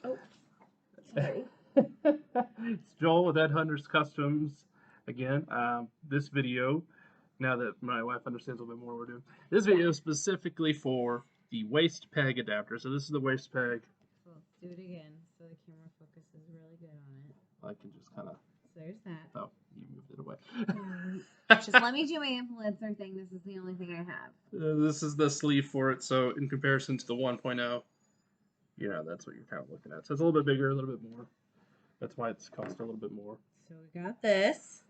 Oh, sorry. It's Joel with Ed Hunter's Customs again. This video, now that my wife understands a little bit more what we're doing, this video is specifically for the waist peg adapter. So this is the waist peg. So let's do it again so the camera focuses really good on it. I can just kind of. So there's that. Oh, you moved it away. Just let me do my influencer thing. This is the only thing I have. This is the sleeve for it. So in comparison to the 1.0, that's what you're kind of looking at. So it's a little bit bigger, a little bit more. That's why it's cost a little bit more. So we got this.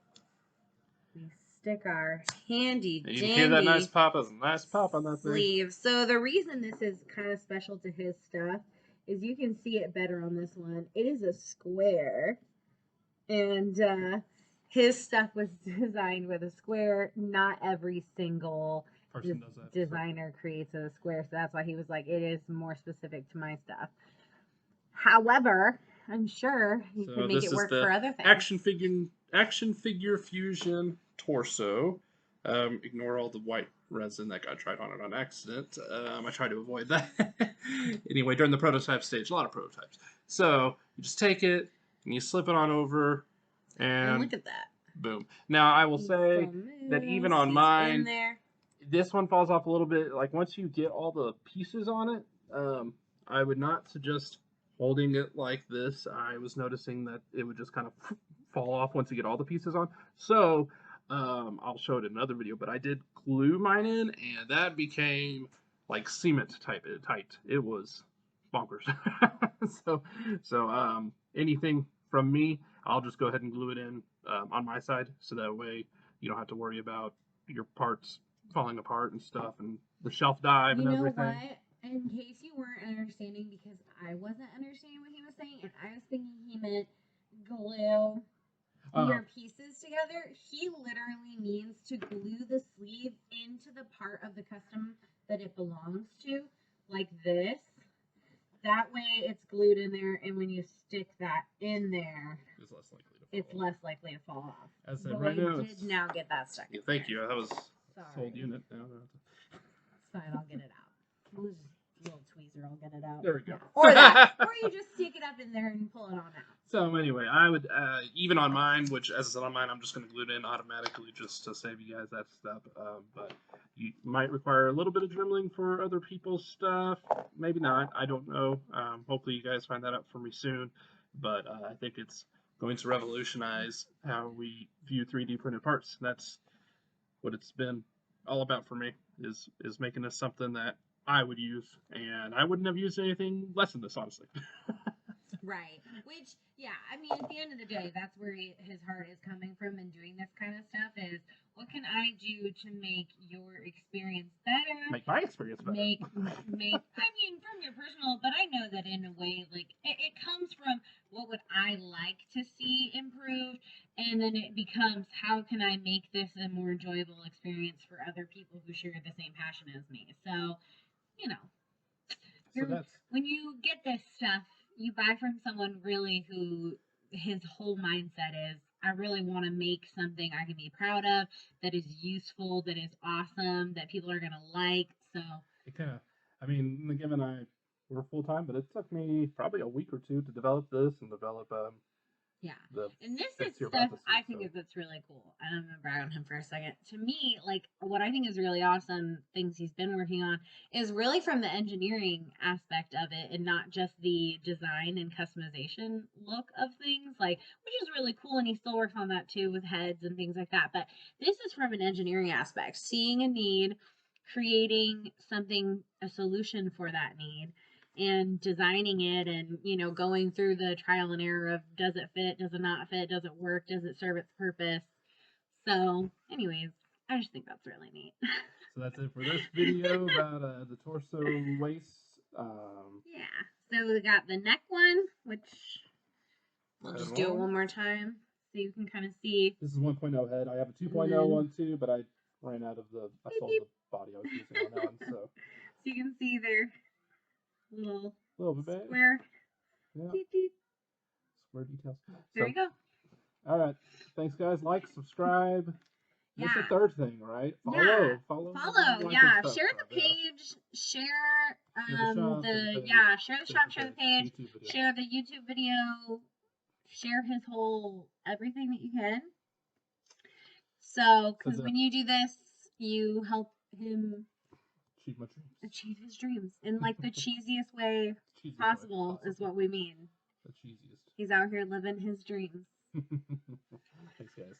We stick our handy dandy. You can hear that nice pop. That's a nice pop on that sleeve. So the reason this is kind of special to his stuff is you can see it better on this one. It is a square, and his stuff was designed with a square. Not every single person does that. Designer creates a square, so that's why he was like, it is more specific to my stuff. However, I'm sure you can make it work for other things. Action figure fusion torso. Ignore all the white resin that got tried on it on accident. I tried to avoid that. Anyway, during the prototype stage, a lot of prototypes. So you just take it and you slip it on over, and look at that. Boom. Now I will say that even on mine, this one falls off a little bit. Like once you get all the pieces on it, I would not suggest holding it like this. I was noticing that it would just kind of fall off once you get all the pieces on. So I'll show it in another video, but I did glue mine in, and that became like cement tight. It was bonkers. so anything from me, I'll just go ahead and glue it in on my side, so that way you don't have to worry about your parts falling apart and stuff, and the shelf dive and everything. You know what? In case you weren't understanding, because I wasn't understanding what he was saying, and I was thinking he meant glue your pieces together. He literally means to glue the sleeve into the part of the custom that it belongs to, like this. That way it's glued in there, and when you stick that in there, it's less likely to fall off. As I right now, did now get that stuck. Yeah, thank you. That was sold unit. Now. It's fine. I'll get it out. We'll just little tweezer. I'll get it out. There we go. Or that, or you just stick it up in there and pull it on out. So anyway, I would even on mine, which as I said on mine, I'm just going to glue it in automatically just to save you guys that step. But you might require a little bit of dribbling for other people's stuff. Maybe not. I don't know. Hopefully you guys find that out for me soon. But I think it's going to revolutionize how we view 3D printed parts. That's what it's been all about for me, is making this something that I would use, and I wouldn't have used anything less than this, honestly. Right. Which, yeah, I mean, at the end of the day, that's where his heart is coming from in doing this kind of stuff, is what can I do to make your experience better? Make my experience better. Make I mean, from your personal, but I know that in a way, like, it comes from what would I like to see improved, and then it becomes, how can I make this a more enjoyable experience for other people who share the same passion as me? So, when you get this stuff, you buy from someone really who his whole mindset is, I really want to make something I can be proud of, that is useful, that is awesome, that people are going to like. So it kind of, I mean, given I work full time, but it took me probably a week or two to develop this and develop yeah. And this is stuff I think that's really cool. I'm going to brag on him for a second. To me, like, what I think is really awesome, things he's been working on, is really from the engineering aspect of it, and not just the design and customization look of things, like, which is really cool, and he still works on that too with heads and things like that. But this is from an engineering aspect, seeing a need, creating something, a solution for that need, and designing it, and going through the trial and error of, does it fit, does it not fit, does it work, does it serve its purpose. So anyways, I just think that's really neat. So that's it for this video about the torso waist. Yeah, so we got the neck one, which we'll just do it one more time so you can kind of see. This is 1.0 head. I have a 2.0 one too, but I ran out of I sold the body I was using on that one. So you can see there. Little bit square. Yeah. Square details. There you go. All right. Thanks, guys. Like, subscribe. That's the third thing, right? Follow. Yeah, share the page, share share the shop, share the page, share the YouTube video, share his whole everything that you can. So, because when you do this, you help him achieve his dreams in like the cheesiest way possible is what we mean. The cheesiest. He's out here living his dreams. Thanks, guys.